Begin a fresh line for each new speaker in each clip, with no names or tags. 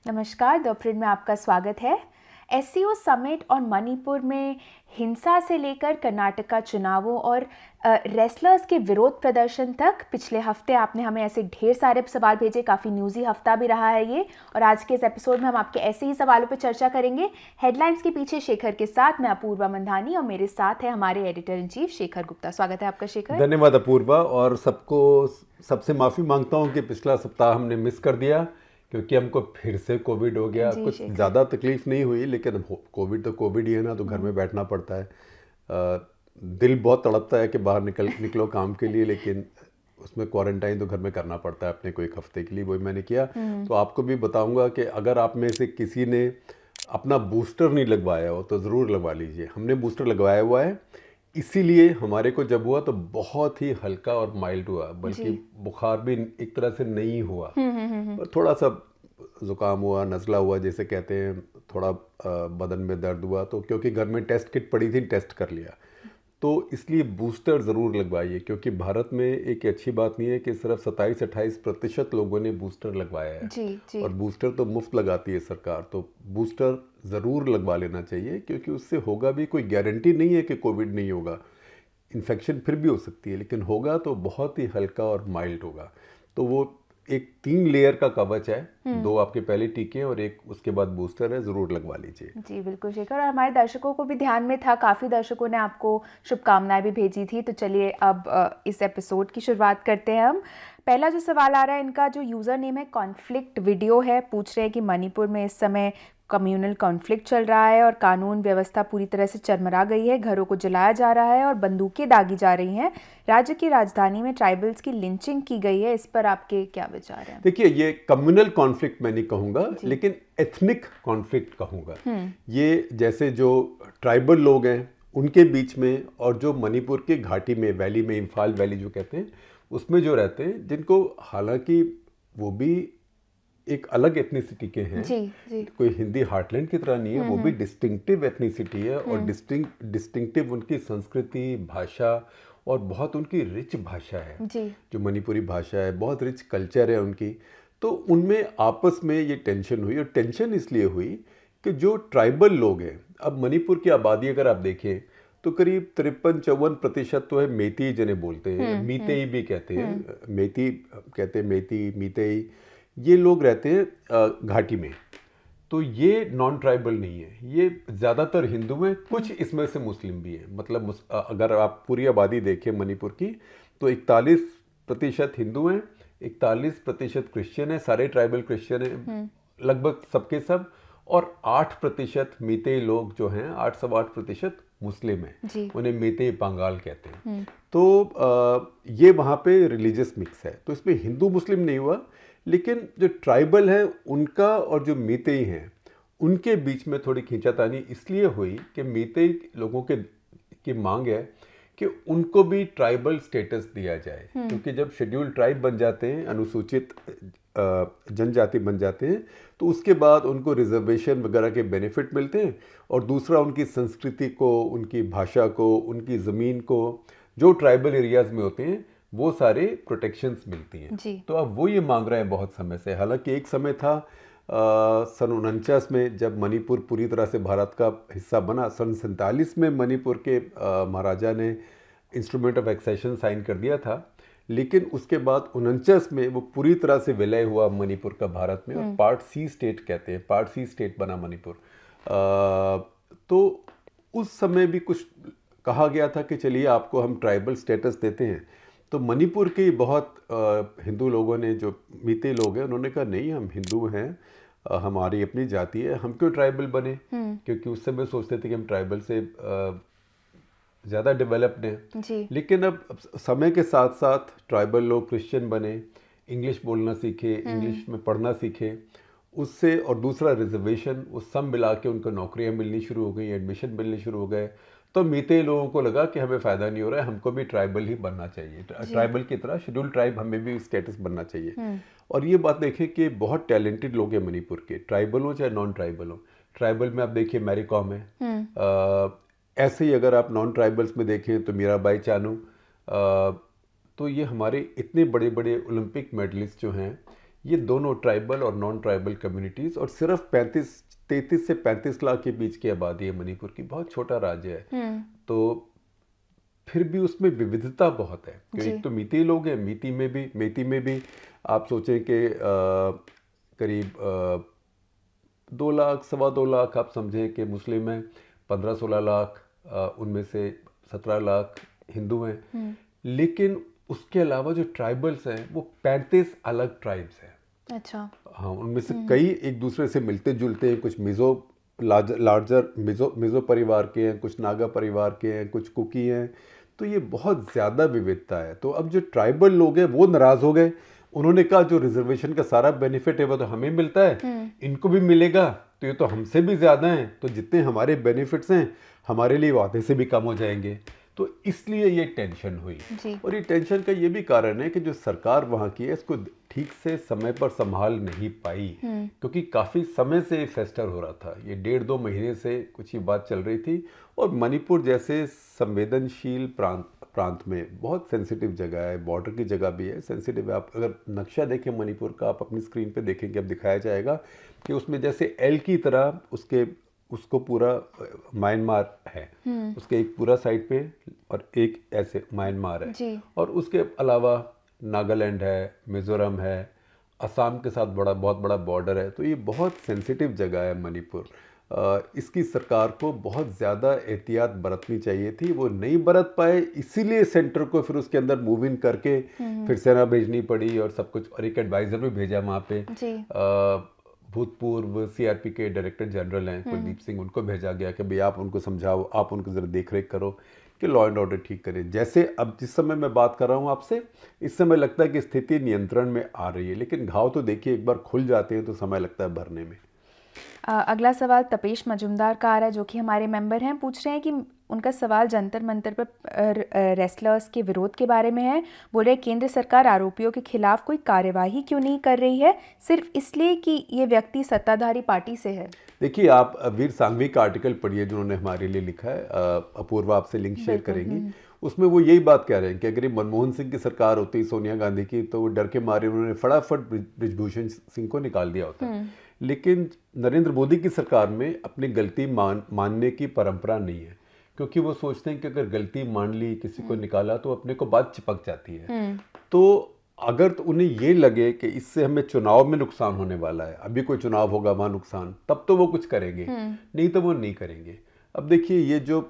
नमस्कार, दोपहर में आपका स्वागत है। एससीओ समिट और मणिपुर में हिंसा से लेकर कर्नाटक का चुनावों और रेसलर्स के विरोध प्रदर्शन तक पिछले हफ्ते आपने हमें ऐसे ढेर सारे सवाल भेजे। काफ़ी न्यूज़ी हफ्ता भी रहा है ये, और आज के इस एपिसोड में हम आपके ऐसे ही सवालों पर चर्चा करेंगे। हेडलाइंस के पीछे शेखर के साथ मैं अपूर्वा मंधानी, और मेरे साथ है हमारे editor in chief Shekhar Gupta. स्वागत है आपका शेखर।
धन्यवाद अपूर्वा, और सबसे माफ़ी मांगता हूँ कि पिछला सप्ताह हमने मिस कर दिया क्योंकि हमको फिर से कोविड हो गया। कुछ ज़्यादा तकलीफ नहीं हुई, लेकिन कोविड तो कोविड ही है ना, तो घर में बैठना पड़ता है। दिल बहुत तड़पता है कि बाहर निकलो काम के लिए, लेकिन उसमें क्वारंटाइन तो घर में करना पड़ता है अपने को 1 हफ्ते के लिए। वही मैंने किया। तो आपको भी बताऊंगा कि अगर आप में से किसी ने अपना बूस्टर नहीं लगवाया हो तो ज़रूर लगवा लीजिए। हमने बूस्टर लगवाया हुआ है, इसीलिए हमारे को जब हुआ तो बहुत ही हल्का और माइल्ड हुआ, बल्कि बुखार भी एक तरह से नहीं हुआ। और थोड़ा सा जुकाम हुआ, नज़ला हुआ जैसे कहते हैं, थोड़ा बदन में दर्द हुआ। तो क्योंकि घर में टेस्ट किट पड़ी थी, टेस्ट कर लिया। तो इसलिए बूस्टर ज़रूर लगवाइए, क्योंकि भारत में एक अच्छी बात नहीं है कि सिर्फ 27-28% लोगों ने बूस्टर लगवाया है।
जी।
और बूस्टर तो मुफ्त लगाती है सरकार, तो बूस्टर ज़रूर लगवा लेना चाहिए, क्योंकि उससे होगा भी, कोई गारंटी नहीं है कि कोविड नहीं होगा। इन्फेक्शन फिर भी हो सकती है, लेकिन होगा तो बहुत ही हल्का और माइल्ड होगा। तो वो एक 3 लेयर का कवच है। 2 आपके पहले टीके और 1 उसके बाद बूस्टर है, ज़रूर लगवा लीजिए।
जी बिल्कुल शेखर, और हमारे दर्शकों को भी ध्यान में था, काफ़ी दर्शकों ने आपको शुभकामनाएं भी भेजी थी। तो चलिए अब इस एपिसोड की शुरुआत करते हैं हम। पहला जो सवाल आ रहा है, इनका जो यूज़र नेम है कॉन्फ्लिक्ट वीडियो है, पूछ रहे हैं कि मणिपुर में इस समय कम्युनल कॉन्फ्लिक्ट चल रहा है और कानून व्यवस्था पूरी तरह से चरमरा गई है, घरों को जलाया जा रहा है और बंदूकें दागी जा रही हैं। राज्य की राजधानी में ट्राइबल्स की लिंचिंग की गई है। इस पर आपके क्या विचार हैं?
देखिए, ये कम्युनल कॉन्फ्लिक्ट मैं नहीं कहूँगा, लेकिन एथनिक कॉन्फ्लिक्ट कहूँगा। ये जैसे जो ट्राइबल लोग हैं उनके बीच में, और जो मणिपुर के घाटी में, वैली में, इम्फाल वैली जो कहते हैं, उसमें जो रहते हैं, जिनको हालांकि वो भी एक अलग एथनिसिटी के हैं।
जी।
कोई हिंदी हार्टलैंड की तरह नहीं है, वो भी डिस्टिंक्टिव एथनिसिटी है। और डिस्टिंक्टिव उनकी संस्कृति, भाषा, और बहुत उनकी रिच भाषा है। जो मणिपुरी भाषा है, बहुत रिच कल्चर है उनकी। तो उनमें आपस में ये टेंशन हुई, और टेंशन इसलिए हुई कि जो ट्राइबल लोग हैं, अब मणिपुर की आबादी अगर आप देखें तो करीब 53-54% तो है मेती, जिन्हें बोलते हैं मीतेई भी कहते हैं। मेती कहते हैं, मेती, मीतेई, ये लोग रहते हैं घाटी में। तो ये नॉन ट्राइबल नहीं है, ये ज़्यादातर हिंदू हैं, कुछ इसमें से मुस्लिम भी हैं। मतलब अगर आप पूरी आबादी देखें मणिपुर की, तो 41% हिंदू हैं, 41% क्रिश्चियन है, सारे ट्राइबल क्रिश्चियन हैं लगभग सबके सब। और 8% मीतेई लोग जो हैं, 8-8% मुस्लिम हैं, उन्हें मीतेई पंगाल कहते हैं। तो ये वहाँ पे रिलीजियस मिक्स है, तो इसमें हिंदू मुस्लिम नहीं हुआ। लेकिन जो ट्राइबल है उनका और जो मीतेई हैं उनके बीच में थोड़ी खींचातानी इसलिए हुई कि मीतेई लोगों की मांग है कि उनको भी ट्राइबल स्टेटस दिया जाए, क्योंकि जब शेड्यूल ट्राइब बन जाते हैं, अनुसूचित जनजाति बन जाते हैं, तो उसके बाद उनको रिजर्वेशन वगैरह के बेनिफिट मिलते हैं। और दूसरा, उनकी संस्कृति को, उनकी भाषा को, उनकी ज़मीन को, जो ट्राइबल एरियाज़ में होते हैं, वो सारे प्रोटेक्शंस मिलती हैं। तो अब वो ये मांग रहे हैं बहुत समय से। हालांकि एक समय था सन 49 में, जब मणिपुर पूरी तरह से भारत का हिस्सा बना। सन 47 में मणिपुर के महाराजा ने इंस्ट्रूमेंट ऑफ एक्सेशन साइन कर दिया था, लेकिन उसके बाद 49 में वो पूरी तरह से विलय हुआ मणिपुर का भारत में, और पार्ट सी स्टेट कहते हैं, पार्ट सी स्टेट बना मणिपुर। तो उस समय भी कुछ कहा गया था कि चलिए आपको हम ट्राइबल स्टेटस देते हैं। तो मणिपुर के बहुत हिंदू लोगों ने, जो मीते लोग हैं, उन्होंने कहा नहीं, हम हिंदू हैं, हमारी अपनी जाति है, हम क्यों ट्राइबल बने। क्योंकि उस समय सोचते थे कि हम ट्राइबल से ज़्यादा डेवलप्ड हैं। लेकिन अब समय के साथ साथ ट्राइबल लोग क्रिश्चियन बने, इंग्लिश बोलना सीखे, इंग्लिश में पढ़ना सीखे, उससे, और दूसरा रिजर्वेशन, वो सब मिला के उनको नौकरियाँ मिलनी शुरू हो गई, एडमिशन मिलने शुरू हो गए। तो मीते लोगों को लगा कि हमें फ़ायदा नहीं हो रहा है, हमको भी ट्राइबल ही बनना चाहिए, ट्राइबल की तरह शेड्यूल ट्राइब, हमें भी स्टेटस बनना चाहिए। और ये बात देखें कि बहुत टैलेंटेड लोग हैं मणिपुर के, ट्राइबल हो चाहे नॉन ट्राइबल हो। ट्राइबल में आप देखिए मैरी कॉम है, ऐसे ही अगर आप नॉन ट्राइबल्स में देखें तो मीराबाई चानू। तो ये हमारे इतने बड़े बड़े ओलंपिक मेडलिस्ट जो हैं, ये दोनों ट्राइबल और नॉन ट्राइबल कम्युनिटीज़, और सिर्फ 33 से 35 लाख के बीच की आबादी है मणिपुर की, बहुत छोटा राज्य है। तो फिर भी उसमें विविधता बहुत है, क्योंकि एक तो मीती लोग हैं, मेती में भी आप सोचें कि करीब 2 लाख, 2.25 लाख आप समझें कि मुस्लिम हैं, 15-16 लाख, उनमें से 17 लाख हिंदू हैं। लेकिन उसके अलावा जो ट्राइबल्स हैं वो 35 अलग ट्राइब्स हैं।
अच्छा।
हाँ, उनमें से कई एक दूसरे से मिलते जुलते हैं, कुछ लार्जर मिज़ो परिवार के हैं, कुछ नागा परिवार के हैं, कुछ कुकी हैं। तो ये बहुत ज़्यादा विविधता है। तो अब जो ट्राइबल लोग हैं वो नाराज़ हो गए, उन्होंने कहा जो रिजर्वेशन का सारा बेनिफिट है वो तो हमें मिलता है, इनको भी मिलेगा, तो ये तो हमसे भी ज़्यादा हैं, तो जितने हमारे बेनिफिट्स हैं हमारे लिए वादे से भी कम हो जाएंगे। तो इसलिए ये टेंशन हुई। और ये टेंशन का ये भी कारण है कि जो सरकार वहाँ की है इसको ठीक से समय पर संभाल नहीं पाई, क्योंकि काफ़ी समय से फेस्टर हो रहा था, ये 1.5-2 महीने से कुछ ही बात चल रही थी। और मणिपुर जैसे संवेदनशील प्रांत में बहुत सेंसिटिव जगह है, बॉर्डर की जगह भी है, सेंसिटिव है। आप अगर नक्शा देखें मणिपुर का, आप अपनी स्क्रीन पे देखेंगे, अब दिखाया जाएगा कि उसमें जैसे एल की तरह उसको पूरा म्यांमार है, उसके एक पूरा साइड पे और एक ऐसे म्यांमार है, और उसके अलावा नागालैंड है, मिजोरम है, असम के साथ बहुत बड़ा बॉर्डर है। तो ये बहुत सेंसिटिव जगह है मणिपुर। इसकी सरकार को बहुत ज़्यादा एहतियात बरतनी चाहिए थी, वो नहीं बरत पाए, इसीलिए सेंटर को फिर उसके अंदर मूव इन करके फिर सेना भेजनी पड़ी और सब कुछ, और एक एडवाइज़र भी भेजा वहाँ पे। भूतपूर्व सीआरपी के डायरेक्टर जनरल हैं कुलदीप सिंह, उनको भेजा गया कि भाई आप उनको समझाओ, आप उनको ज़रा देख रेख करो कि लॉ एंड ऑर्डर ठीक करें। जैसे अब जिस समय मैं बात कर रहा हूँ आपसे, इस समय लगता है कि स्थिति नियंत्रण में आ रही है, लेकिन घाव तो देखिए एक बार खुल जाते हैं तो समय लगता है भरने में।
अगला सवाल तपेश मजुमदार का आ रहा है, जो कि हमारे मेंबर हैं। पूछ रहे हैं कि उनका सवाल जंतर मंतर पर रेसलर्स के विरोध के बारे में है। बोल रहे केंद्र सरकार आरोपियों के खिलाफ कोई कार्यवाही क्यों नहीं कर रही है, सिर्फ इसलिए कि ये व्यक्ति सत्ताधारी पार्टी से है।
देखिए, आप वीर सांघवी का आर्टिकल पढ़िए जिन्होंने हमारे लिए लिखा है, अपूर्वा आपसे लिंक शेयर करेंगी। उसमें वो यही बात कह रहे हैं कि अगर मनमोहन सिंह की सरकार होती, सोनिया गांधी की, तो वो डर के मारे उन्होंने फटाफट बृजभूषण सिंह को निकाल दिया होता। लेकिन नरेंद्र मोदी की सरकार में अपनी गलती मानने की परंपरा नहीं है, क्योंकि वो सोचते हैं कि अगर गलती मान ली, किसी को निकाला, तो अपने को बात चिपक जाती है। तो अगर तो उन्हें ये लगे कि इससे हमें चुनाव में नुकसान होने वाला है, अभी कोई चुनाव होगा वहाँ नुकसान, तब तो वो कुछ करेंगे, नहीं तो वो नहीं करेंगे। अब देखिए, ये जो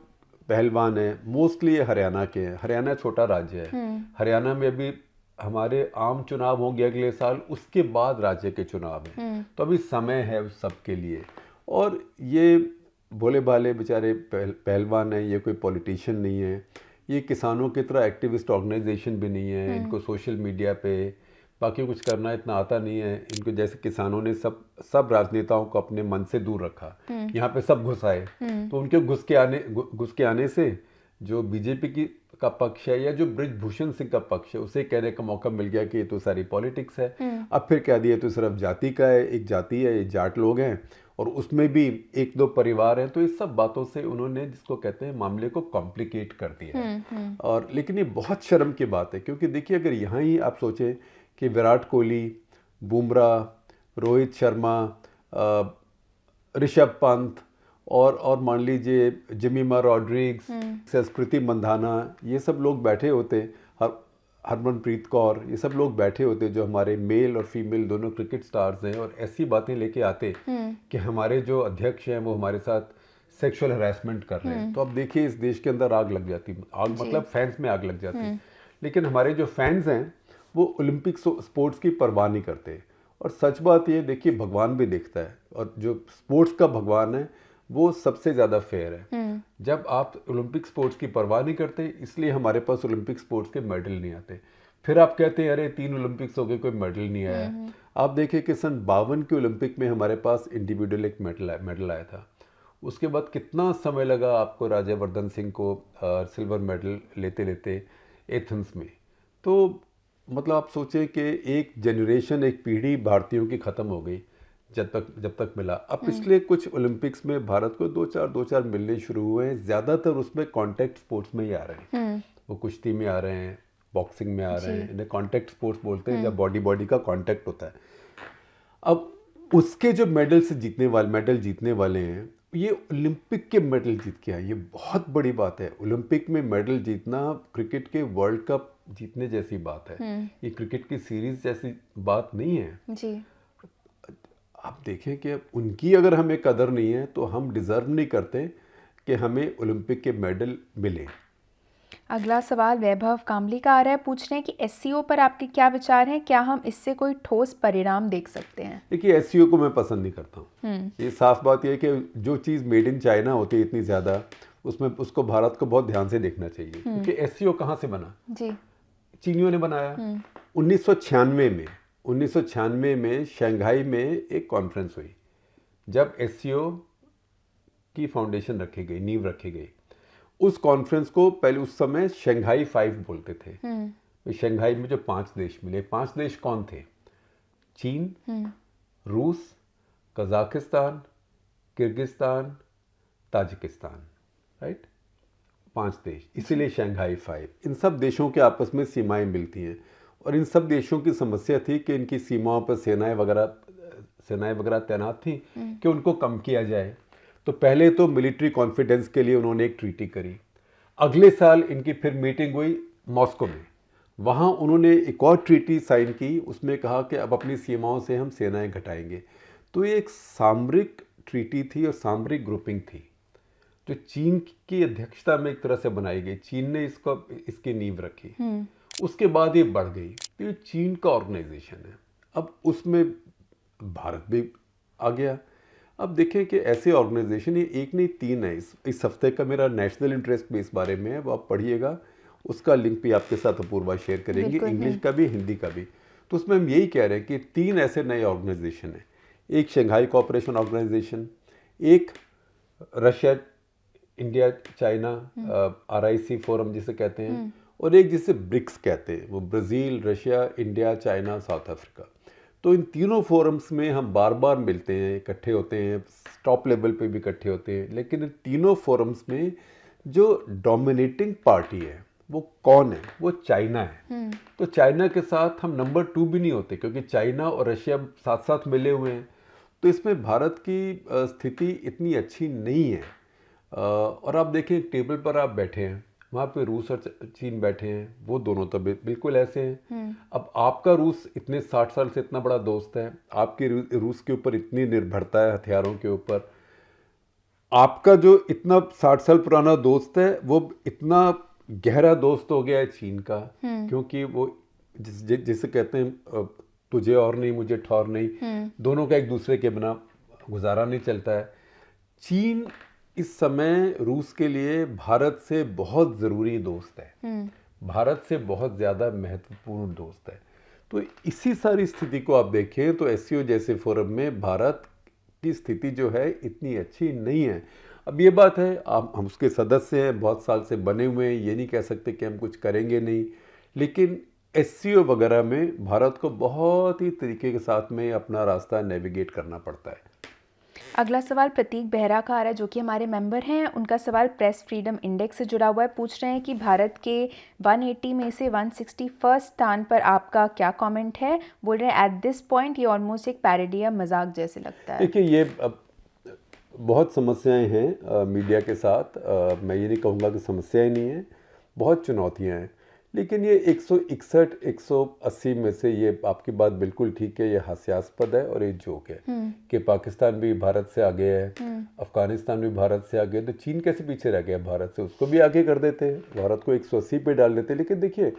पहलवान है मोस्टली ये हरियाणा के हैं। हरियाणा छोटा राज्य है, हरियाणा में अभी हमारे आम चुनाव होंगे अगले साल, उसके बाद राज्य के चुनाव हैं, तो अभी समय है उस सब के लिए। और ये भोले भाले बेचारे पहलवान हैं, ये कोई पॉलिटिशियन नहीं है, ये किसानों की तरह एक्टिविस्ट ऑर्गेनाइजेशन भी नहीं है, इनको सोशल मीडिया पे बाकी कुछ करना इतना आता नहीं है। इनको जैसे किसानों ने सब राजनेताओं को अपने मन से दूर रखा, यहाँ पे सब घुस आए, तो उनके घुस के आने से जो बीजेपी का पक्ष है या जो बृजभूषण सिंह का पक्ष है, उसे कहने का मौका मिल गया कि ये तो सारी पॉलिटिक्स है। अब फिर कह दिया तो सिर्फ जाति का है, एक जाति है, ये जाट लोग हैं, और उसमें भी 1-2 परिवार हैं। तो इस सब बातों से उन्होंने, जिसको कहते हैं, मामले को कॉम्प्लिकेट कर दिया है। और लेकिन ये बहुत शर्म की बात है, क्योंकि देखिए, अगर यहाँ ही आप सोचें कि विराट कोहली, बुमराह, रोहित शर्मा, ऋषभ पंत और मान लीजिए जिमीमा रॉड्रिग्स, स्मृति मंधाना, ये सब लोग बैठे होते, हरमनप्रीत कौर, ये सब लोग बैठे होते जो हमारे मेल और फीमेल दोनों क्रिकेट स्टार्स हैं, और ऐसी बातें लेके आते कि हमारे जो अध्यक्ष हैं वो हमारे साथ सेक्सुअल हरासमेंट कर रहे हैं। तो अब देखिए, इस देश के अंदर आग लग जाती, आग मतलब फैंस में आग लग जाती। लेकिन हमारे जो फैंस हैं वो ओलंपिक स्पोर्ट्स की परवाह नहीं करते। और सच बात ये, देखिए, भगवान भी देखता है, और जो स्पोर्ट्स का भगवान है वो सबसे ज़्यादा फेयर है। जब आप ओलंपिक स्पोर्ट्स की परवाह नहीं करते, इसलिए हमारे पास ओलंपिक स्पोर्ट्स के मेडल नहीं आते। फिर आप कहते हैं अरे 3 ओलंपिक्स हो गए, कोई मेडल नहीं आया। आप देखिए कि सन 52 के ओलंपिक में हमारे पास इंडिविजुअल एक मेडल आया था। उसके बाद कितना समय लगा आपको राज्यवर्धन सिंह को सिल्वर मेडल लेते लेते एथेंस में। तो मतलब आप सोचें कि एक जनरेशन, एक पीढ़ी भारतीयों की ख़त्म हो गई जब तक मिला। अब पिछले कुछ ओलंपिक्स में भारत को 2-4 मिलने शुरू हुए हैं, ज़्यादातर उसमें कॉन्टैक्ट स्पोर्ट्स में ही आ रहे हैं। वो कुश्ती में आ रहे हैं, बॉक्सिंग में आ रहे हैं, इन्हें कॉन्टैक्ट स्पोर्ट्स बोलते हैं, जब बॉडी का कॉन्टैक्ट होता है। अब उसके जो मेडल जीतने वाले हैं, ये ओलंपिक के मेडल जीत के आए, ये बहुत बड़ी बात है। ओलंपिक में मेडल जीतना क्रिकेट के वर्ल्ड कप जीतने जैसी बात है, ये क्रिकेट की सीरीज जैसी बात नहीं है
जी।
आप देखें कि उनकी अगर हमें कदर नहीं है तो हम डिज़र्व नहीं करते कि हमें ओलंपिक के मेडल मिले।
अगला सवाल वैभव कामली का आ रहा है, पूछ रहे हैं कि एससीओ पर आपके क्या विचार हैं, क्या हम इससे कोई ठोस परिणाम देख सकते हैं?
देखिए, एससीओ को मैं पसंद नहीं करता हूँ। ये साफ बात यह है कि जो चीज़ मेड इन चाइना होती है इतनी ज़्यादा, उसमें उसको भारत को बहुत ध्यान से देखना चाहिए। क्योंकि एससीओ कहाँ से बना?
जी,
चीनियों ने बनाया 1996 में शंघाई में एक कॉन्फ्रेंस हुई, जब एससीओ की फाउंडेशन रखी गई, नींव रखी गई। उस कॉन्फ्रेंस को पहले उस समय शंघाई 5 बोलते थे। तो शंघाई में जो 5 देश मिले, 5 देश कौन थे? चीन, रूस, कजाकिस्तान, किर्गिस्तान, ताजिकिस्तान, राइट? 5 देश, इसीलिए शंघाई 5। इन सब देशों के आपस में सीमाएं मिलती हैं और इन सब देशों की समस्या थी कि इनकी सीमाओं पर सेनाएं वगैरह तैनात थी कि उनको कम किया जाए। तो पहले तो मिलिट्री कॉन्फिडेंस के लिए उन्होंने एक ट्रीटी करी। अगले साल इनकी फिर मीटिंग हुई मॉस्को में, वहाँ उन्होंने एक और ट्रीटी साइन की, उसमें कहा कि अब अपनी सीमाओं से हम सेनाएं घटाएंगे। तो ये एक सामरिक ट्रीटी थी और सामरिक ग्रुपिंग थी जो चीन की अध्यक्षता में एक तरह से बनाई गई। चीन ने इसकी नींव रखी, उसके बाद ये बढ़ गई। तो ये चीन का ऑर्गेनाइजेशन है, अब उसमें भारत भी आ गया। अब देखें कि ऐसे ऑर्गेनाइजेशन, ये एक नहीं 3 है। इस हफ्ते का मेरा नेशनल इंटरेस्ट भी इस बारे में है, वो आप पढ़िएगा, उसका लिंक भी आपके साथ अपूर्वा शेयर करेंगे, इंग्लिश का भी हिंदी का भी। तो उसमें हम यही कह रहे हैं कि 3 ऐसे नए ऑर्गेनाइजेशन हैं। एक शंघाई कोऑपरेशन ऑर्गेनाइजेशन, एक Russia India China RIC forum जिसे कहते हैं, और एक जिसे ब्रिक्स कहते हैं, वो Brazil, Russia, India, China, south Africa. तो इन तीनों फोरम्स में हम बार बार मिलते हैं, इकट्ठे होते हैं, टॉप लेवल पे भी इकट्ठे होते हैं। लेकिन इन तीनों फोरम्स में जो डोमिनेटिंग पार्टी है वो कौन है? वो चाइना है। तो चाइना के साथ हम नंबर 2 भी नहीं होते, क्योंकि चाइना और रशिया साथ साथ मिले हुए हैं। तो इसमें भारत की स्थिति इतनी अच्छी नहीं है। और आप देखें, टेबल पर आप बैठे हैं, वहाँ पे रूस और चीन बैठे हैं, वो दोनों तो बिल्कुल ऐसे हैं। अब आपका रूस इतने 60 साल से इतना बड़ा दोस्त है, आपकी रूस के ऊपर इतनी निर्भरता है हथियारों के ऊपर। आपका जो इतना 60 साल पुराना दोस्त है वो इतना गहरा दोस्त हो गया है चीन का, क्योंकि वो जिसे कहते हैं तुझे और नहीं मुझे ठौर नहीं, दोनों का एक दूसरे के बिना गुजारा नहीं चलता है। चीन इस समय रूस के लिए भारत से बहुत ज़रूरी दोस्त है, भारत से बहुत ज़्यादा महत्वपूर्ण दोस्त है। तो इसी सारी स्थिति को आप देखें तो एससीओ जैसे फोरम में भारत की स्थिति जो है इतनी अच्छी नहीं है। अब ये बात है, हम उसके सदस्य हैं, बहुत साल से बने हुए हैं, ये नहीं कह सकते कि हम कुछ करेंगे नहीं, लेकिन एससीओ वगैरह में भारत को बहुत ही तरीके के साथ में अपना रास्ता नेविगेट करना पड़ता है।
अगला सवाल प्रतीक बेहरा का आ रहा है, जो कि हमारे मेंबर हैं। उनका सवाल प्रेस फ्रीडम इंडेक्स से जुड़ा हुआ है। पूछ रहे हैं कि भारत के 180 में से 161 स्थान पर आपका क्या कमेंट है? बोल रहे हैं एट दिस पॉइंट ये ऑलमोस्ट एक पैरोडी या मजाक जैसे लगता है।
देखिए, ये बहुत समस्याएं हैं मीडिया के साथ। मैं ये नहीं कहूँगा कि समस्याएं नहीं हैं, बहुत चुनौतियां हैं, लेकिन ये 161 180 में से ये आपकी बात बिल्कुल ठीक है, ये हास्यास्पद है और ये जोक है कि पाकिस्तान भी भारत से आगे है, अफगानिस्तान भी भारत से आगे है, तो चीन कैसे पीछे रह गया भारत से? उसको भी आगे कर देते हैं, भारत को 180 पे डाल देते हैं। लेकिन देखिए,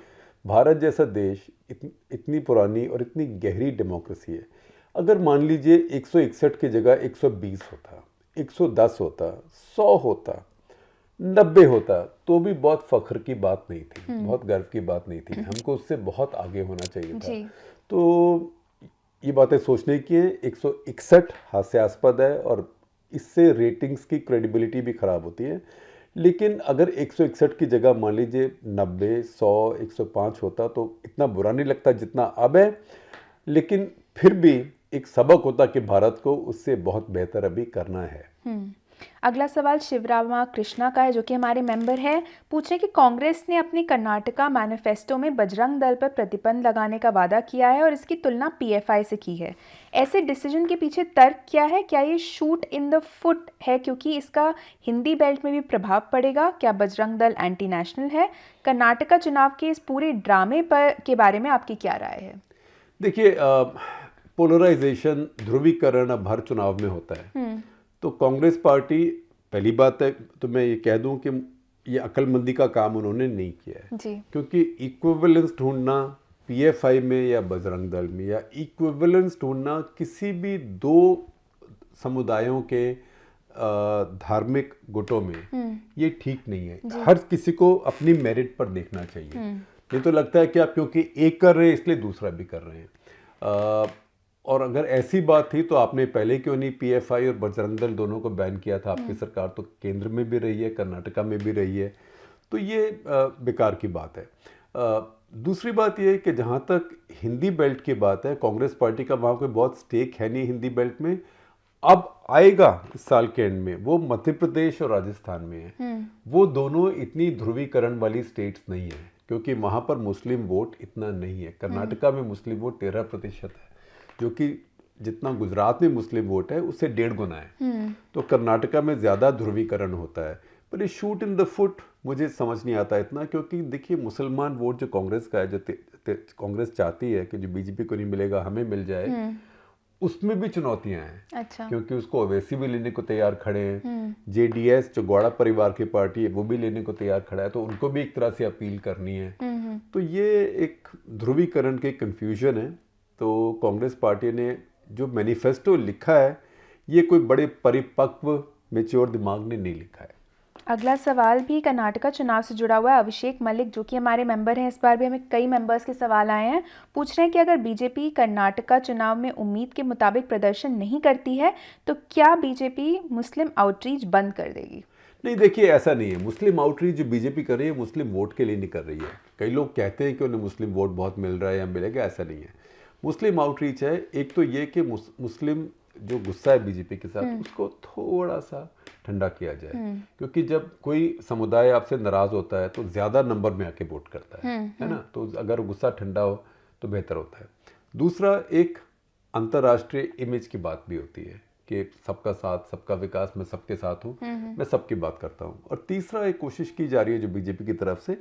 भारत जैसा देश इतनी पुरानी और इतनी गहरी डेमोक्रेसी है, अगर मान लीजिए 161 की जगह 120 होता, 110 होता, 100 होता, 90 होता, तो भी बहुत फख्र की बात नहीं थी, बहुत गर्व की बात नहीं थी। हमको उससे बहुत आगे होना चाहिए था। तो ये बातें सोचने की हैं। 161 हास्यास्पद है और इससे रेटिंग्स की क्रेडिबिलिटी भी ख़राब होती है। लेकिन अगर 161 की जगह मान लीजिए 90, 100, 105 होता तो इतना बुरा नहीं लगता जितना अब है। लेकिन फिर भी एक सबक होता कि भारत को उससे बहुत बेहतर अभी करना है।
अगला सवाल शिवरामा कृष्णा का है, जो कि हमारे मेंबर हैं। पूछ रहे हैं कि कांग्रेस ने अपनी कर्नाटका मैनिफेस्टो में बजरंग दल पर प्रतिबंध लगाने का वादा किया है और इसकी तुलना पीएफआई से की है। ऐसे डिसीजन के पीछे तर्क क्या है? क्या ये शूट इन द फुट है क्योंकि इसका हिंदी बेल्ट में भी प्रभाव पड़ेगा? क्या बजरंग दल एंटी नेशनल है? कर्नाटका चुनाव के इस पूरे ड्रामे पर के बारे में आपकी क्या राय है?
देखिए, पोलराइजेशन, ध्रुवीकरण अब हर चुनाव में होता है। तो कांग्रेस पार्टी, पहली बात है तो मैं ये कह दूं कि ये अक्लमंदी का काम उन्होंने नहीं किया है
जी।
क्योंकि इक्विवेलेंस ढूंढना पीएफआई में या बजरंग दल में, या इक्विवेलेंस ढूंढना किसी भी दो समुदायों के धार्मिक गुटों में, ये ठीक नहीं है। हर किसी को अपनी मेरिट पर देखना चाहिए। ये तो लगता है कि आप क्योंकि एक कर रहे हैं इसलिए दूसरा भी कर रहे हैं। और अगर ऐसी बात थी तो आपने पहले क्यों नहीं पीएफआई और बजरंग दल दोनों को बैन किया था? आपकी सरकार तो केंद्र में भी रही है, कर्नाटका में भी रही है, तो ये बेकार की बात है। दूसरी बात ये है कि जहाँ तक हिंदी बेल्ट की बात है, कांग्रेस पार्टी का वहाँ कोई बहुत स्टेक है नहीं हिंदी बेल्ट में। अब आएगा इस साल के एंड में, वो मध्य प्रदेश और राजस्थान में है। वो दोनों इतनी ध्रुवीकरण वाली स्टेट्स नहीं है क्योंकि वहाँ पर मुस्लिम वोट इतना नहीं है। कर्नाटका में मुस्लिम वोट 13% है, जो कि जितना गुजरात में मुस्लिम वोट है उससे 1.5 गुना है। तो कर्नाटका में ज़्यादा ध्रुवीकरण होता है। पर ये शूट इन द फुट मुझे समझ नहीं आता इतना, क्योंकि देखिए मुसलमान वोट जो कांग्रेस का है, जो कांग्रेस चाहती है कि जो बीजेपी को नहीं मिलेगा हमें मिल जाए, उसमें भी चुनौतियां हैं।
अच्छा।
क्योंकि उसको ओवैसी भी लेने को तैयार खड़े हैं, जेडीएस जो गौड़ा परिवार की पार्टी है वो भी लेने को तैयार खड़ा है, तो उनको भी एक तरह से अपील करनी है। तो ये एक ध्रुवीकरण के कंफ्यूजन है। तो कांग्रेस पार्टी ने जो मैनिफेस्टो लिखा है ये कोई बड़े परिपक्व मैच्योर दिमाग ने नहीं लिखा है।
अगला सवाल भी कर्नाटका चुनाव से जुड़ा हुआ है। अभिषेक मलिक, जो कि हमारे मेंबर हैं, इस बार भी हमें कई मेंबर्स के सवाल आए हैं। पूछ रहे हैं कि अगर बीजेपी कर्नाटका चुनाव में उम्मीद के मुताबिक प्रदर्शन नहीं करती है तो क्या बीजेपी मुस्लिम आउटरीच बंद कर देगी?
नहीं, देखिए ऐसा नहीं है। मुस्लिम आउटरीच जो बीजेपी कर रही है मुस्लिम वोट के लिए नहीं कर रही है। कई लोग कहते हैं कि उन्हें मुस्लिम वोट बहुत मिल रहा है या मिलेगा, ऐसा नहीं है। मुस्लिम आउटरीच है एक तो ये कि मुस्लिम जो गुस्सा है बीजेपी के साथ उसको थोड़ा सा ठंडा किया जाए, क्योंकि जब कोई समुदाय आपसे नाराज होता है तो ज्यादा नंबर में आके वोट करता है ना। तो अगर गुस्सा ठंडा हो तो बेहतर होता है। दूसरा, एक अंतर्राष्ट्रीय इमेज की बात भी होती है कि सबका साथ सबका विकास, मैं सबके साथ हूँ, मैं सबकी बात करता हूँ। और तीसरा, एक कोशिश की जा रही है जो बीजेपी की तरफ से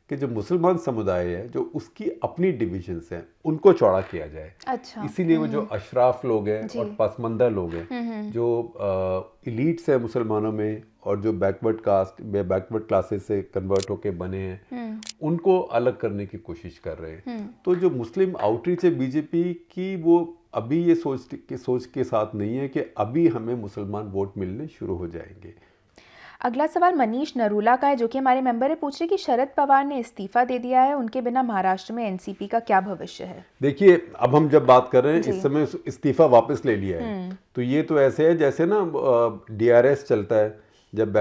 कि जो मुसलमान समुदाय है, जो उसकी अपनी डिविजन्स हैं, उनको चौड़ा किया जाए।
अच्छा।
इसीलिए वो जो अशराफ लोग हैं और पसमंदा लोग हैं, जो इलीट्स है मुसलमानों में और जो बैकवर्ड क्लासेस से कन्वर्ट होके बने हैं, उनको अलग करने की कोशिश कर रहे हैं। तो जो मुस्लिम आउटरीच है बीजेपी की, वो अभी ये सोच के साथ नहीं है कि अभी हमें मुसलमान वोट मिलने शुरू हो जाएंगे।
अगला सवाल मनीष नरूला का है, जो कि हमारे मेंबर है। पूछ रहे कि शरद पवार ने इस्तीफा दे दिया है, उनके बिना महाराष्ट्र में एनसीपी का क्या भविष्य है?
देखिए, अब हम जब बात कर रहे हैं, इस समय इस्तीफा वापस ले लिया है, तो ये तो ऐसे है जैसे ना डीआरएस चलता है, जब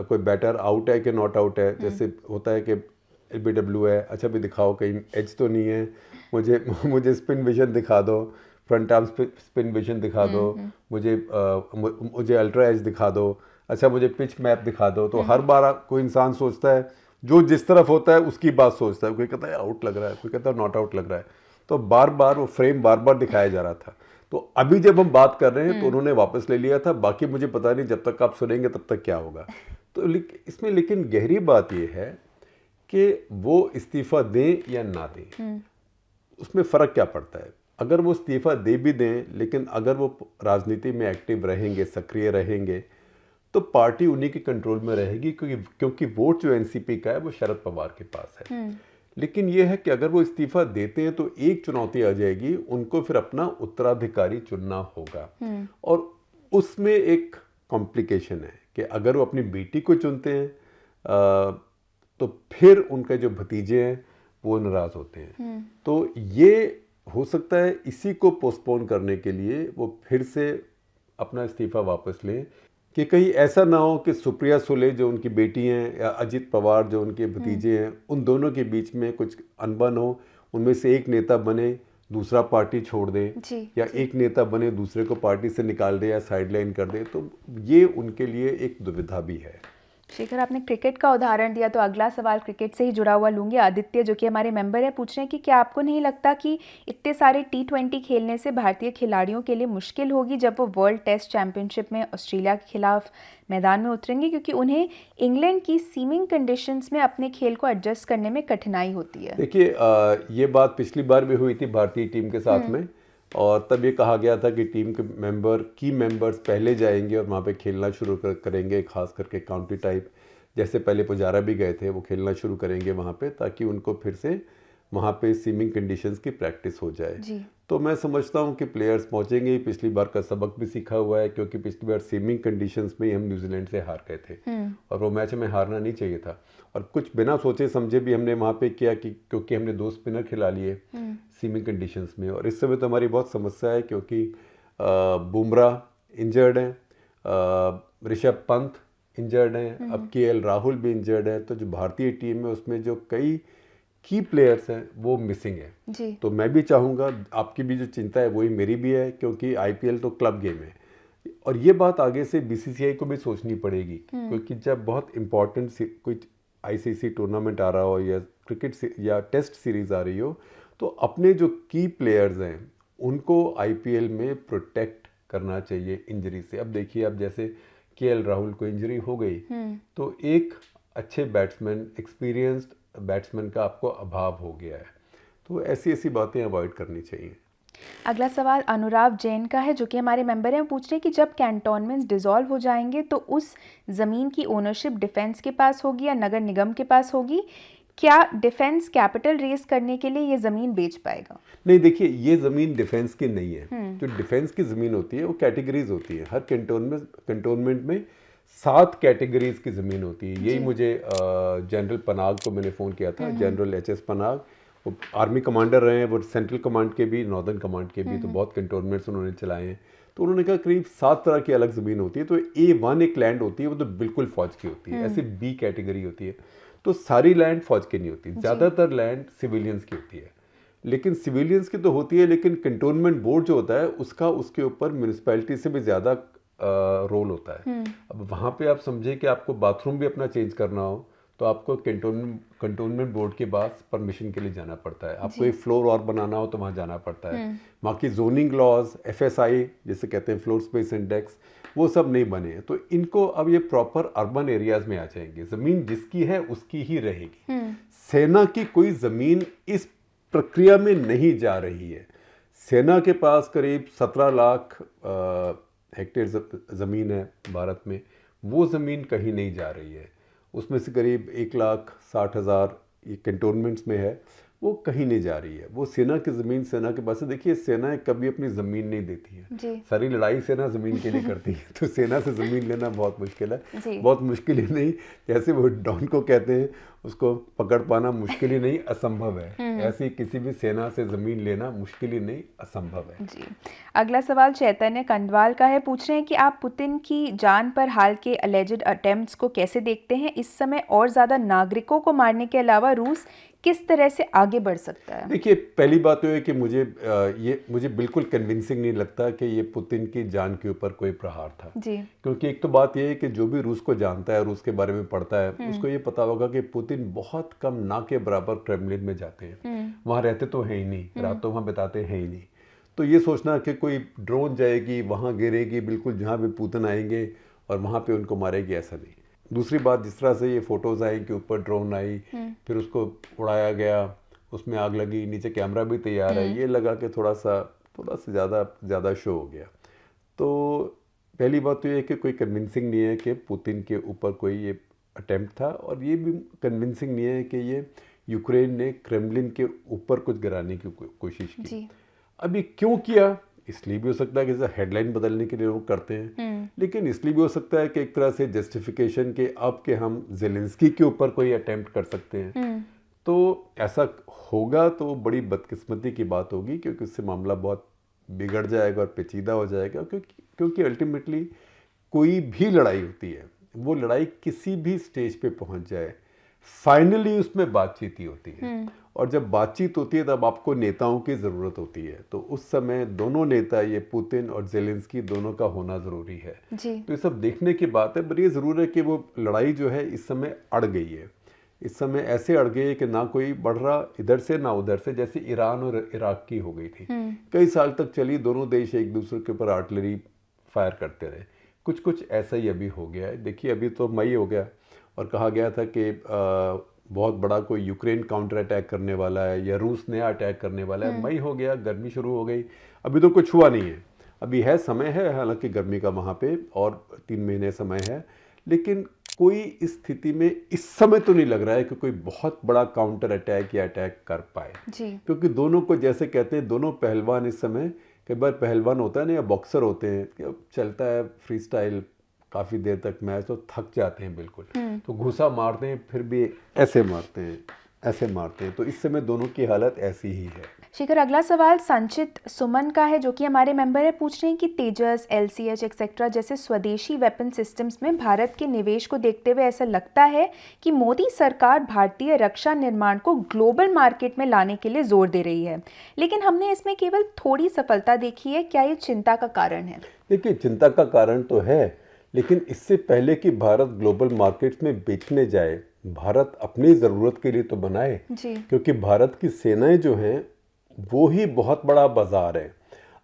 कोई बैटर आउट है कि नॉट आउट है। जैसे होता है कि एलबीडब्ल्यू है, अच्छा भी दिखाओ कहीं एज तो नहीं है, मुझे स्पिन विजन दिखा दो, फ्रंट आर्म स्पिन विजन दिखा दो, मुझे अल्ट्रा एज दिखा दो, अच्छा मुझे पिच मैप दिखा दो। तो हर बार कोई इंसान सोचता है, जो जिस तरफ होता है उसकी बात सोचता है। कोई कहता है आउट लग रहा है, कोई कहता है नॉट आउट लग रहा है। तो बार बार वो फ्रेम बार बार दिखाया जा रहा था। तो अभी जब हम बात कर रहे हैं तो उन्होंने वापस ले लिया था। बाकी मुझे पता नहीं, जब तक आप सुनेंगे तब तक क्या होगा। तो इसमें लेकिन गहरी बात यह है कि वो इस्तीफा दें या ना दें, उसमें फ़र्क क्या पड़ता है। अगर वो इस्तीफा दे भी दें, लेकिन अगर वो राजनीति में एक्टिव रहेंगे, सक्रिय रहेंगे, तो पार्टी उन्हीं के कंट्रोल में रहेगी, क्योंकि वोट जो एनसीपी का है वो शरद पवार के पास है। लेकिन यह है कि अगर वो इस्तीफा देते हैं तो एक चुनौती आ जाएगी, उनको फिर अपना उत्तराधिकारी चुनना होगा। और उसमें एक कॉम्प्लिकेशन है कि अगर वो अपनी बेटी को चुनते हैं तो फिर उनके जो भतीजे हैं वो नाराज होते हैं। तो ये हो सकता है इसी को पोस्टपोन करने के लिए वो फिर से अपना इस्तीफा वापस लें, कि कहीं ऐसा ना हो कि सुप्रिया सुले जो उनकी बेटी हैं या अजित पवार जो उनके भतीजे हैं, उन दोनों के बीच में कुछ अनबन हो, उनमें से एक नेता बने दूसरा पार्टी छोड़ दे या एक नेता बने दूसरे को पार्टी से निकाल दे या साइडलाइन कर दे, तो ये उनके लिए एक दुविधा भी है।
शेखर, आपने क्रिकेट का उदाहरण दिया तो अगला सवाल क्रिकेट से ही जुड़ा हुआ लूंगी। आदित्य जो कि हमारे मेंबर है पूछ रहे हैं कि क्या आपको नहीं लगता कि इतने सारे T20 खेलने से भारतीय खिलाड़ियों के लिए मुश्किल होगी जब वो वर्ल्ड टेस्ट चैंपियनशिप में ऑस्ट्रेलिया के खिलाफ मैदान में उतरेंगे, क्योंकि उन्हें इंग्लैंड की सीमिंग कंडीशंस में अपने खेल को एडजस्ट करने में कठिनाई होती है।
देखिए, ये बात पिछली बार भी हुई थी भारतीय टीम के साथ में, और तब ये कहा गया था कि टीम के मेंबर्स पहले जाएंगे और वहाँ पे खेलना शुरू करेंगे, खास करके काउंटी टाइप, जैसे पहले पुजारा भी गए थे, वो खेलना शुरू करेंगे वहाँ पे, ताकि उनको फिर से वहाँ पे सीमिंग कंडीशंस की प्रैक्टिस हो जाए। तो मैं समझता हूँ कि प्लेयर्स पहुँचेंगे। पिछली बार का सबक भी सीखा हुआ है, क्योंकि पिछली बार सीमिंग कंडीशंस में ही हम न्यूजीलैंड से हार गए थे और वो मैच में हारना नहीं चाहिए था, और कुछ बिना सोचे समझे भी हमने वहाँ पे किया कि क्योंकि हमने 2 स्पिनर खिला लिए सीमिंग कंडीशंस में। और इस समय तो हमारी बहुत समस्या है, क्योंकि बुमराह इंजर्ड हैं, ऋषभ पंत इंजर्ड हैं, अब KL राहुल भी इंजर्ड है। तो जो भारतीय टीम है उसमें जो कई की प्लेयर्स हैं वो मिसिंग है। तो मैं भी चाहूँगा, आपकी भी जो चिंता है वही मेरी भी है, क्योंकि IPL तो क्लब गेम है, और ये बात आगे से BCCI को भी सोचनी पड़ेगी, क्योंकि जब बहुत इंपॉर्टेंट कोई ICC टूर्नामेंट आ रहा हो या क्रिकेट या टेस्ट सीरीज आ रही हो, तो अपने जो की प्लेयर्स हैं उनको IPL में प्रोटेक्ट करना चाहिए इंजरी से। अब देखिए, अब जैसे KL राहुल को इंजरी हो गई, तो एक अच्छे बैट्समैन, एक्सपीरियंस्ड बैट्समैन का आपको अभाव हो गया है। तो ऐसी बातें अवॉइड करनी चाहिए।
अगला सवाल अनुराग जैन का है, जो कि हमारे मेंबर हैं। पूछ रहे हैं कि जब कैंटोनमेंट्स डिसॉल्व हो जाएंगे तो उस ज़मीन की ओनरशिप डिफेंस के पास होगी या नगर निगम के पास होगी? क्या डिफेंस कैपिटल रेज करने के लिए ये ज़मीन बेच पाएगा?
नहीं, देखिए, ये ज़मीन डिफेंस की नहीं है। जो डिफेंस की ज़मीन होती है वो कैटेगरीज होती है। हर कैंटोनमेंट में 7 कैटेगरीज की ज़मीन होती है। यही मुझे जनरल पनाग को मैंने फ़ोन किया था, जनरल HS पनाग, वो आर्मी कमांडर रहे हैं, वो सेंट्रल कमांड के भी, नॉर्दर्न कमांड के भी, तो बहुत कैंटोनमेंट्स उन्होंने चलाए हैं। तो उन्होंने कहा करीब 7 तरह की अलग ज़मीन होती है। तो A1 एक लैंड होती है, वो तो बिल्कुल फौज की होती है। ऐसे B कैटेगरी होती है, तो सारी लैंड फौज की नहीं होती, ज़्यादातर लैंड सिविलियंस की होती है। लेकिन सिविलियंस की तो होती है, लेकिन कैंटोनमेंट बोर्ड जो होता है उसका उसके ऊपर म्यूनिसिपैलिटी से भी ज़्यादा रोल होता है। अब वहाँ पे आप समझे कि आपको बाथरूम भी अपना चेंज करना हो, तो आपको कैंटोनमेंट बोर्ड के पास परमिशन के लिए जाना पड़ता है। आपको एक फ्लोर और बनाना हो तो वहाँ जाना पड़ता है। वहाँ की जोनिंग लॉज, FSI जिसे कहते हैं फ्लोर स्पेस इंडेक्स, वो सब नहीं बने हैं। तो इनको अब ये प्रॉपर अर्बन एरियाज में आ जाएंगे। ज़मीन जिसकी है उसकी ही रहेगी। सेना की कोई ज़मीन इस प्रक्रिया में नहीं जा रही है। सेना के पास करीब 17 लाख हेक्टेयर ज़मीन है भारत में, वो ज़मीन कहीं नहीं जा रही है। उसमें से करीब 1,60,000 ये कैंटोनमेंट्स में है, वो कहीं नहीं जा रही है। वो सेना की ज़मीन सेना के पास है। देखिए, सेना कभी अपनी ज़मीन नहीं देती है, सारी लड़ाई सेना ज़मीन के लिए करती है। तो सेना से ज़मीन लेना बहुत मुश्किल है, बहुत मुश्किल ही नहीं, जैसे वो डॉन को कहते हैं, उसको पकड़ पाना मुश्किल ही नहीं, असंभव है। ऐसी किसी भी सेना से ज़मीन लेना मुश्किल ही नहीं, असंभव है।
जी। अगला सवाल चैतन्य कंडवाल का है। पूछ रहे हैं कि आप पुतिन की जान पर हाल के अलेजिड अटेम्प्ट्स को कैसे देखते हैं? इस समय और ज़्यादा नागरिकों को मारने के अलावा रूस किस तरह से आगे बढ़ सकता है?
देखिए, पहली बात तो है कि मुझे बिल्कुल कन्विंसिंग नहीं लगता कि ये पुतिन की जान के ऊपर कोई प्रहार था। क्योंकि एक तो बात ये है कि जो भी रूस को जानता है, रूस के बारे में पढ़ता है, उसको ये पता होगा कि पुतिन बहुत कम, ना के बराबर क्रेमलिन में जाते हैं। वहाँ रहते तो है ही नहीं, रात तो वहाँ बिताते हैं ही नहीं। तो ये सोचना कि कोई ड्रोन जाएगी, वहाँ गिरेगी, बिल्कुल जहाँ भी पुतिन आएंगे और वहाँ पे उनको मारेगी, ऐसा नहीं। दूसरी बात, जिस तरह से ये फोटोज आई कि ऊपर ड्रोन आई, फिर उसको उड़ाया गया, उसमें आग लगी, नीचे कैमरा भी तैयार है, ये लगा कि थोड़ा सा ज़्यादा शो हो गया। तो पहली बात तो ये है कि कोई कन्विंसिंग नहीं है कि पुतिन के ऊपर कोई ये अटेम्प्ट था, और ये भी कन्विंसिंग नहीं है कि ये यूक्रेन ने क्रेमलिन के ऊपर कुछ गिराने की कोशिश की। अब ये क्यों किया? इसलिए भी हो सकता है कि जैसे हेडलाइन बदलने के लिए लोग करते हैं, लेकिन इसलिए भी हो सकता है कि एक तरह से जस्टिफिकेशन के अब के हम ज़ेलेंस्की के ऊपर कोई अटेम्प्ट कर सकते हैं। तो ऐसा होगा तो बड़ी बदकिस्मती की बात होगी, क्योंकि उससे मामला बहुत बिगड़ जाएगा और पेचीदा हो जाएगा। क्योंकि अल्टीमेटली कोई भी लड़ाई होती है, वो लड़ाई किसी भी स्टेज पे पहुंच जाए, फाइनली उसमें बातचीत ही होती है। और जब बातचीत होती है तब आपको नेताओं की ज़रूरत होती है। तो उस समय दोनों नेता, ये पुतिन और ज़ेलेंस्की, दोनों का होना ज़रूरी है
जी।
तो ये सब देखने की बात है। पर ये ज़रूर है कि वो लड़ाई जो है इस समय अड़ गई है। इस समय ऐसे अड़ गई है कि ना कोई बढ़ रहा इधर से ना उधर से, जैसे ईरान और इराक की हो गई थी। कई साल तक चली, दोनों देश एक दूसरे के ऊपर आर्टिलरी फायर करते रहे। कुछ कुछ ऐसा ही अभी हो गया है। देखिए अभी तो मई हो गया और कहा गया था कि बहुत बड़ा कोई यूक्रेन काउंटर अटैक करने वाला है या रूस नया अटैक करने वाला है। मई हो गया, गर्मी शुरू हो गई, अभी तो कुछ हुआ नहीं है। अभी है, समय है हालांकि गर्मी का वहाँ पे, और 3 महीने समय है, लेकिन कोई इस स्थिति में इस समय तो नहीं लग रहा है कि कोई बहुत बड़ा काउंटर अटैक या अटैक कर पाए
जी।
क्योंकि दोनों को, जैसे कहते हैं, दोनों पहलवान इस समय, कई बार पहलवान होता है ना या बॉक्सर होते हैं कि चलता है फ्री स्टाइल काफ़ी देर तक मैच, तो थक जाते हैं बिल्कुल, तो घुसा मारते हैं, फिर भी ऐसे मारते हैं, ऐसे मारते हैं। तो इस समय दोनों की हालत ऐसी ही है।
शिखर, अगला सवाल संचित सुमन का है, जो कि हमारे मेंबर है। पूछ रहे हैं कि तेजस, LCH एक्सेट्रा जैसे स्वदेशी वेपन सिस्टम्स में भारत के निवेश को देखते हुए ऐसा लगता है कि मोदी सरकार भारतीय रक्षा निर्माण को ग्लोबल मार्केट में लाने के लिए जोर दे रही है, लेकिन हमने इसमें केवल थोड़ी सफलता देखी है। क्या ये चिंता का कारण है?
देखिए, चिंता का कारण तो है, लेकिन इससे पहले कि भारत ग्लोबल मार्केट्स में बेचने जाए, भारत अपनी ज़रूरत के लिए तो बनाए
जी।
क्योंकि भारत की सेनाएं जो हैं वो ही बहुत बड़ा बाजार है।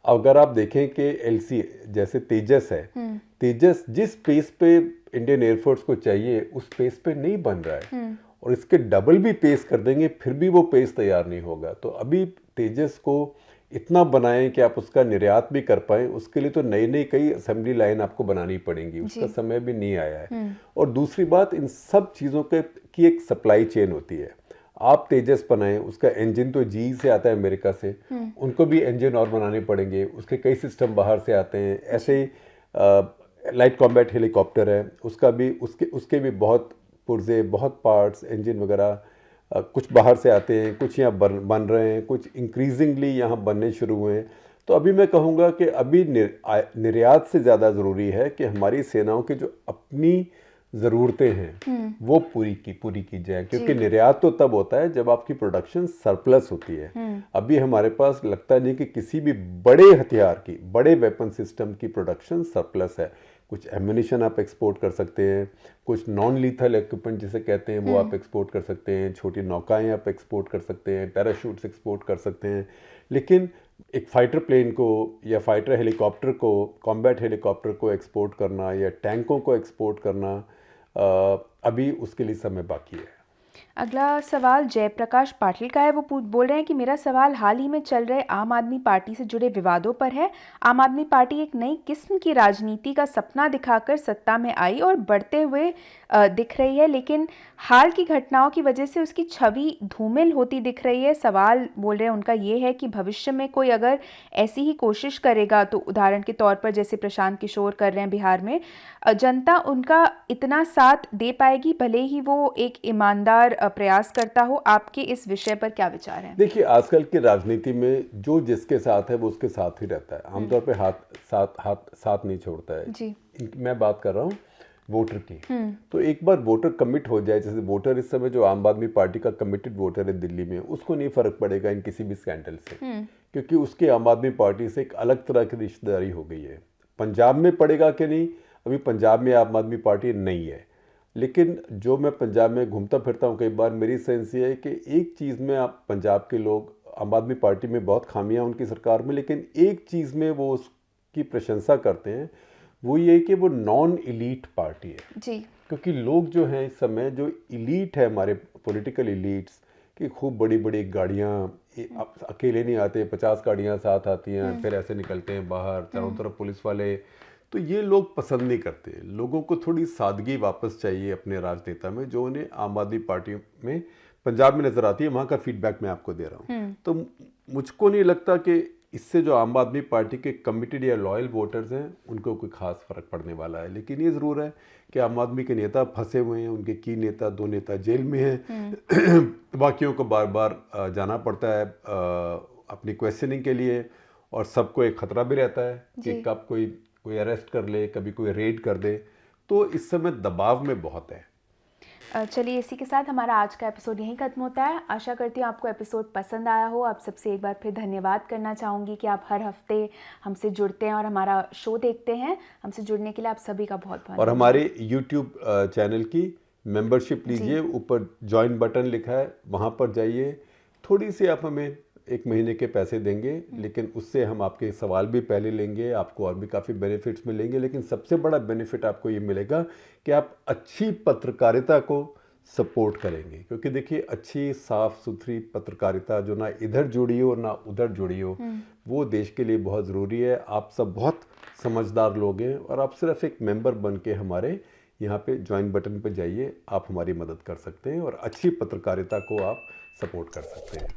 अगर आप देखें कि LC जैसे तेजस है, तेजस जिस पेस पे इंडियन एयरफोर्स को चाहिए उस पेस पे नहीं बन रहा है, और इसके डबल भी पेस कर देंगे फिर भी वो पेस तैयार नहीं होगा। तो अभी तेजस को इतना बनाएं कि आप उसका निर्यात भी कर पाएं, उसके लिए तो नई नई कई असेंबली लाइन आपको बनानी पड़ेंगी, उसका समय भी नहीं आया है। और दूसरी बात, इन सब चीज़ों की एक सप्लाई चेन होती है। आप तेजस बनाएं, उसका इंजन तो जी से आता है अमेरिका से, उनको भी इंजन और बनाने पड़ेंगे, उसके कई सिस्टम बाहर से आते हैं। ऐसे ही लाइट कॉम्बैट हेलीकॉप्टर है, उसका भी उसके भी बहुत पुर्जे, बहुत पार्ट्स, इंजन वगैरह कुछ बाहर से आते हैं, कुछ यहाँ बन रहे हैं, कुछ इंक्रीजिंगली यहाँ बनने शुरू हुए हैं। तो अभी मैं कहूँगा कि अभी निर्यात से ज़्यादा ज़रूरी है कि हमारी सेनाओं की जो अपनी ज़रूरतें हैं वो पूरी की जाए, क्योंकि निर्यात तो तब होता है जब आपकी प्रोडक्शन सरप्लस होती है। अभी हमारे पास लगता नहीं कि किसी भी बड़े हथियार की, बड़े वेपन सिस्टम की प्रोडक्शन सरप्लस है। कुछ एम्यूनिशन आप एक्सपोर्ट कर सकते हैं, कुछ नॉन लीथल इक्विपमेंट जिसे कहते हैं वो आप एक्सपोर्ट कर सकते हैं, छोटी नौकाएं आप एक्सपोर्ट कर सकते हैं, पैराशूट्स एक्सपोर्ट कर सकते हैं। लेकिन एक फाइटर प्लेन को या फाइटर हेलीकॉप्टर को, कॉम्बैट हेलीकॉप्टर को एक्सपोर्ट करना या टैंकों को एक्सपोर्ट करना, अभी उसके लिए समय बाकी है।
अगला सवाल जयप्रकाश पाटिल का है। वो बोल रहे हैं कि मेरा सवाल हाल ही में चल रहे आम आदमी पार्टी से जुड़े विवादों पर है। आम आदमी पार्टी एक नई किस्म की राजनीति का सपना दिखाकर सत्ता में आई और बढ़ते हुए दिख रही है, लेकिन हाल की घटनाओं की वजह से उसकी छवि धूमिल होती दिख रही है। सवाल बोल रहे हैं उनका ये है कि भविष्य में कोई अगर ऐसी ही कोशिश करेगा, तो उदाहरण के तौर पर जैसे प्रशांत किशोर कर रहे हैं बिहार में, जनता उनका इतना साथ दे पाएगी भले ही वो एक ईमानदार प्रयास करता हो? आपके इस विषय पर क्या विचार हैं?
देखिए, आजकल की राजनीति में जो जिसके साथ है वो उसके साथ ही रहता है, आमतौर पे साथ नहीं छोड़ता है
जी।
मैं बात कर रहा हूँ वोटर की। तो एक बार वोटर कमिट हो जाए, जैसे वोटर इस समय जो आम आदमी पार्टी का कमिटेड वोटर है दिल्ली में, उसको नहीं फर्क पड़ेगा इन किसी भी स्कैंडल से, क्योंकि उसके आम आदमी पार्टी से एक अलग तरह की रिश्तेदारी हो गई है। पंजाब में पड़ेगा कि नहीं, अभी पंजाब में आम आदमी पार्टी नहीं है, लेकिन जो मैं पंजाब में घूमता फिरता हूँ कई बार, मेरी सेंस ये है कि एक चीज़ में आप पंजाब के लोग, आम आदमी पार्टी में बहुत खामियां उनकी सरकार में, लेकिन एक चीज़ में वो उसकी प्रशंसा करते हैं, वो ये कि वो नॉन इलीट पार्टी है
जी।
क्योंकि लोग जो हैं इस समय, जो इलीट है हमारे पॉलिटिकल इलीट्स, कि खूब बड़ी बड़ी गाड़ियाँ, अकेले नहीं आते, 50 गाड़ियाँ साथ आती हैं, फिर ऐसे निकलते हैं बाहर, चारों तरफ पुलिस वाले, तो ये लोग पसंद नहीं करते। लोगों को थोड़ी सादगी वापस चाहिए अपने राजनेता में, जो उन्हें आम आदमी पार्टी में पंजाब में नजर आती है। वहाँ का फीडबैक मैं आपको दे रहा हूँ। तो मुझको नहीं लगता कि इससे जो आम आदमी पार्टी के कमिटेड या लॉयल वोटर्स हैं उनको कोई खास फर्क पड़ने वाला है। लेकिन ये ज़रूर है कि आम आदमी के नेता फंसे हुए हैं, उनके की नेता, 2 नेता जेल में हैं, बाकियों को बार बार जाना पड़ता है अपनी क्वेश्चनिंग के लिए, और सबको एक खतरा भी रहता है कि कब कोई अरेस्ट कर ले, कभी कोई रेड कर दे, तो इस समय दबाव में बहुत है।
चलिए इसी के साथ हमारा आज का एपिसोड यहीं खत्म होता है। आशा करती हूँ आपको एपिसोड पसंद आया हो। आप सबसे एक बार फिर धन्यवाद करना चाहूँगी कि आप हर हफ्ते हमसे जुड़ते हैं और हमारा शो देखते हैं। हमसे जुड़ने के लिए आप सभी का बहुत बहुत
और हमारे यूट्यूब चैनल की मेंबरशिप लीजिए, ऊपर ज्वाइन बटन लिखा है, वहाँ पर जाइए। थोड़ी सी आप हमें 1 महीने के पैसे देंगे, लेकिन उससे हम आपके सवाल भी पहले लेंगे, आपको और भी काफ़ी बेनिफिट्स मिलेंगे। लेकिन सबसे बड़ा बेनिफिट आपको ये मिलेगा कि आप अच्छी पत्रकारिता को सपोर्ट करेंगे, क्योंकि देखिए अच्छी साफ सुथरी पत्रकारिता जो ना इधर जुड़ी हो ना उधर जुड़ी हो, वो देश के लिए बहुत ज़रूरी है। आप सब बहुत समझदार लोग हैं और आप सिर्फ एक मेंबर बन के हमारे यहाँ पे ज्वाइन बटन पे जाइए, आप हमारी मदद कर सकते हैं और अच्छी पत्रकारिता को आप सपोर्ट कर सकते हैं।